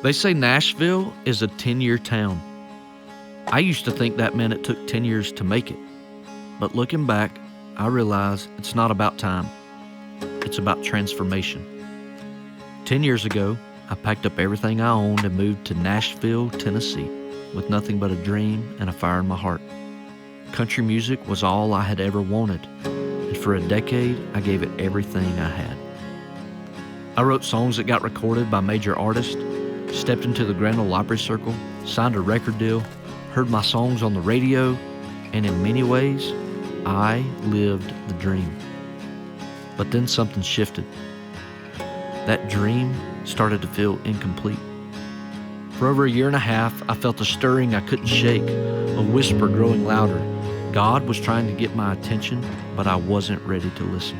They say Nashville is a 10-year town. I used to think that meant it took 10 years to make it. But looking back, I realize it's not about time. It's about transformation. 10 years ago, I packed up everything I owned and moved to Nashville, Tennessee, with nothing but a dream and a fire in my heart. Country music was all I had ever wanted, and for a decade, I gave it everything I had. I wrote songs that got recorded by major artists, stepped into the Grand Ole Library Circle, signed a record deal, heard my songs on the radio, and in many ways, I lived the dream. But then something shifted. That dream started to feel incomplete. For over a year and a half, I felt a stirring I couldn't shake, a whisper growing louder. God was trying to get my attention, but I wasn't ready to listen.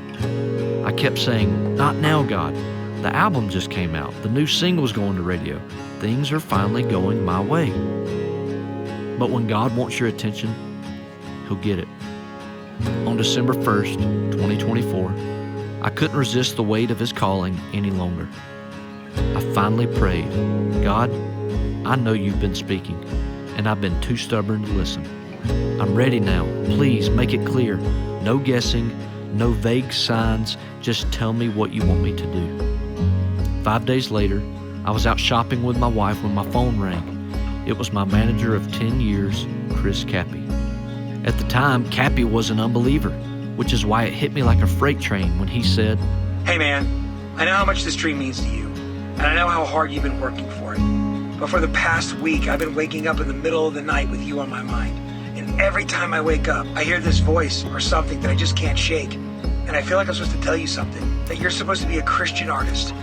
I kept saying, "Not now, God. The album just came out. The new single's going to radio. Things are finally going my way." But when God wants your attention, He'll get it. On December 1st, 2024, I couldn't resist the weight of His calling any longer. I finally prayed, "God, I know You've been speaking, and I've been too stubborn to listen. I'm ready now. Please make it clear. No guessing, no vague signs. Just tell me what You want me to do." 5 days later, I was out shopping with my wife when my phone rang. It was my manager of 10 years, Chris Cappy. At the time, Cappy was an unbeliever, which is why it hit me like a freight train when he said, "Hey man, I know how much this dream means to you, and I know how hard you've been working for it. But for the past week, I've been waking up in the middle of the night with you on my mind. And every time I wake up, I hear this voice or something that I just can't shake. And I feel like I'm supposed to tell you something, that you're supposed to be a Christian artist.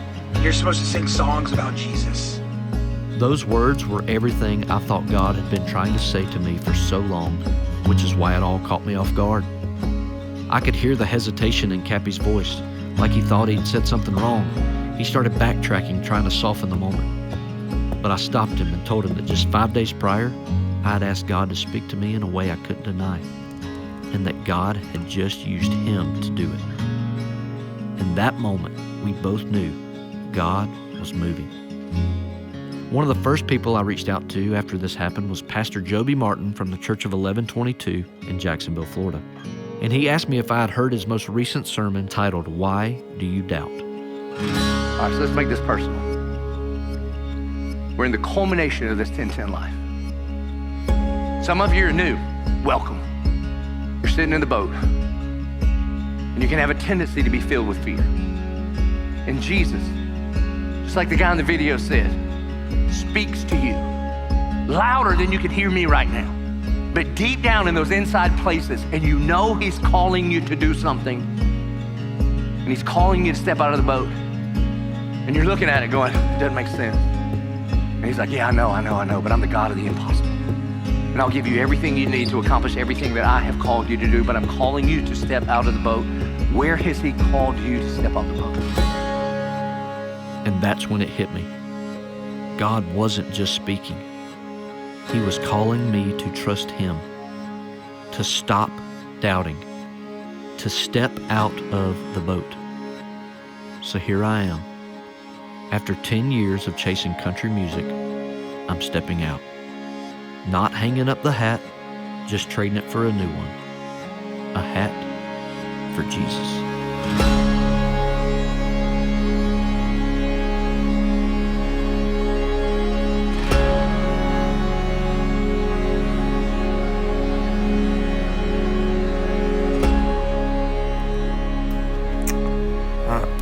You're supposed to sing songs about Jesus." Those words were everything I thought God had been trying to say to me for so long, which is why it all caught me off guard. I could hear the hesitation in Cappy's voice, like he thought he'd said something wrong. He started backtracking, trying to soften the moment. But I stopped him and told him that just 5 days prior, I had asked God to speak to me in a way I couldn't deny, and that God had just used him to do it. In that moment, we both knew God was moving. One of the first people I reached out to after this happened was Pastor Joby Martin from the Church of 1122 in Jacksonville, Florida. And he asked me if I had heard his most recent sermon titled, "Why Do You Doubt?" All right, so let's make this personal. We're in the culmination of this 10-10 life. Some of you are new. Welcome. You're sitting in the boat, and you can have a tendency to be filled with fear. And Jesus, just like the guy in the video said, speaks to you louder than you can hear me right now, but deep down in those inside places, and you know He's calling you to do something, and He's calling you to step out of the boat, and you're looking at it going, "It doesn't make sense." And He's like, "Yeah, I know, but I'm the God of the impossible. And I'll give you everything you need to accomplish everything that I have called you to do, but I'm calling you to step out of the boat." Where has He called you to step out of the boat? And that's when it hit me. God wasn't just speaking. He was calling me to trust Him, to stop doubting, to step out of the boat. So here I am. After 10 years of chasing country music, I'm stepping out. Not hanging up the hat, just trading it for a new one. A hat for Jesus.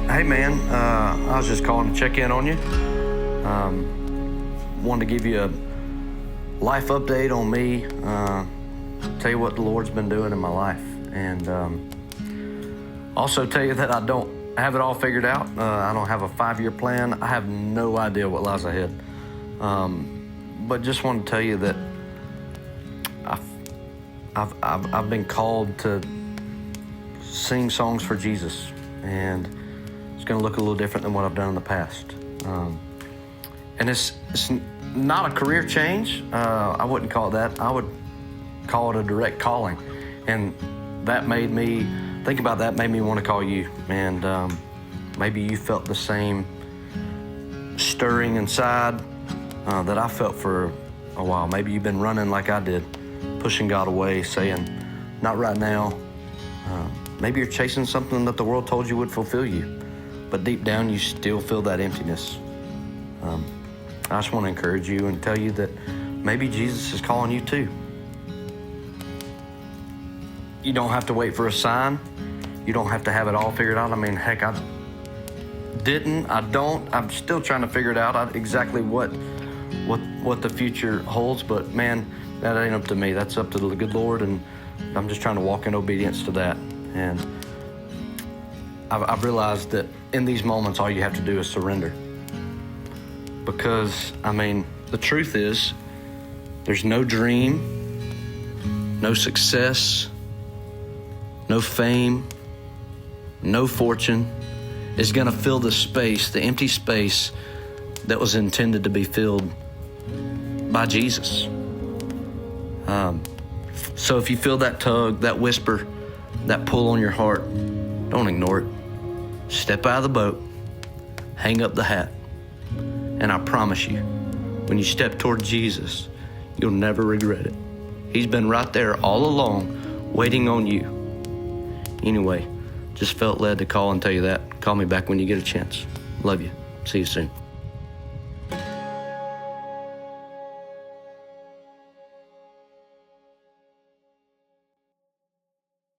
Hey man, I was just calling to check in on you. Wanted to give you a life update on me, tell you what the Lord's been doing in my life, and also tell you that I don't have it all figured out. I don't have a 5-year plan. I have no idea what lies ahead. But just want to tell you that I've been called to sing songs for Jesus, and it's going to look a little different than what I've done in the past. And it's not a career change. I wouldn't call it that. I would call it a direct calling. And that made me think about that, made me want to call you. And maybe you felt the same stirring inside, that I felt for a while. Maybe you've been running like I did, pushing God away, saying, not right now. Maybe you're chasing something that the world told you would fulfill you, but deep down you still feel that emptiness. I just want to encourage you and tell you that maybe Jesus is calling you too. You don't have to wait for a sign. You don't have to have it all figured out. I mean, heck, I didn't. I don't. I'm still trying to figure it out exactly what the future holds. But man, that ain't up to me. That's up to the good Lord, and I'm just trying to walk in obedience to that. And I've realized that in these moments, all you have to do is surrender. Because, I mean, the truth is, there's no dream, no success, no fame, no fortune is going to fill the space, the empty space that was intended to be filled by Jesus. So if you feel that tug, that whisper, that pull on your heart, don't ignore it. Step out of the boat, hang up the hat, and I promise you, when you step toward Jesus, you'll never regret it. He's been right there all along, waiting on you. Anyway, just felt led to call and tell you that. Call me back when you get a chance. Love you. See you soon.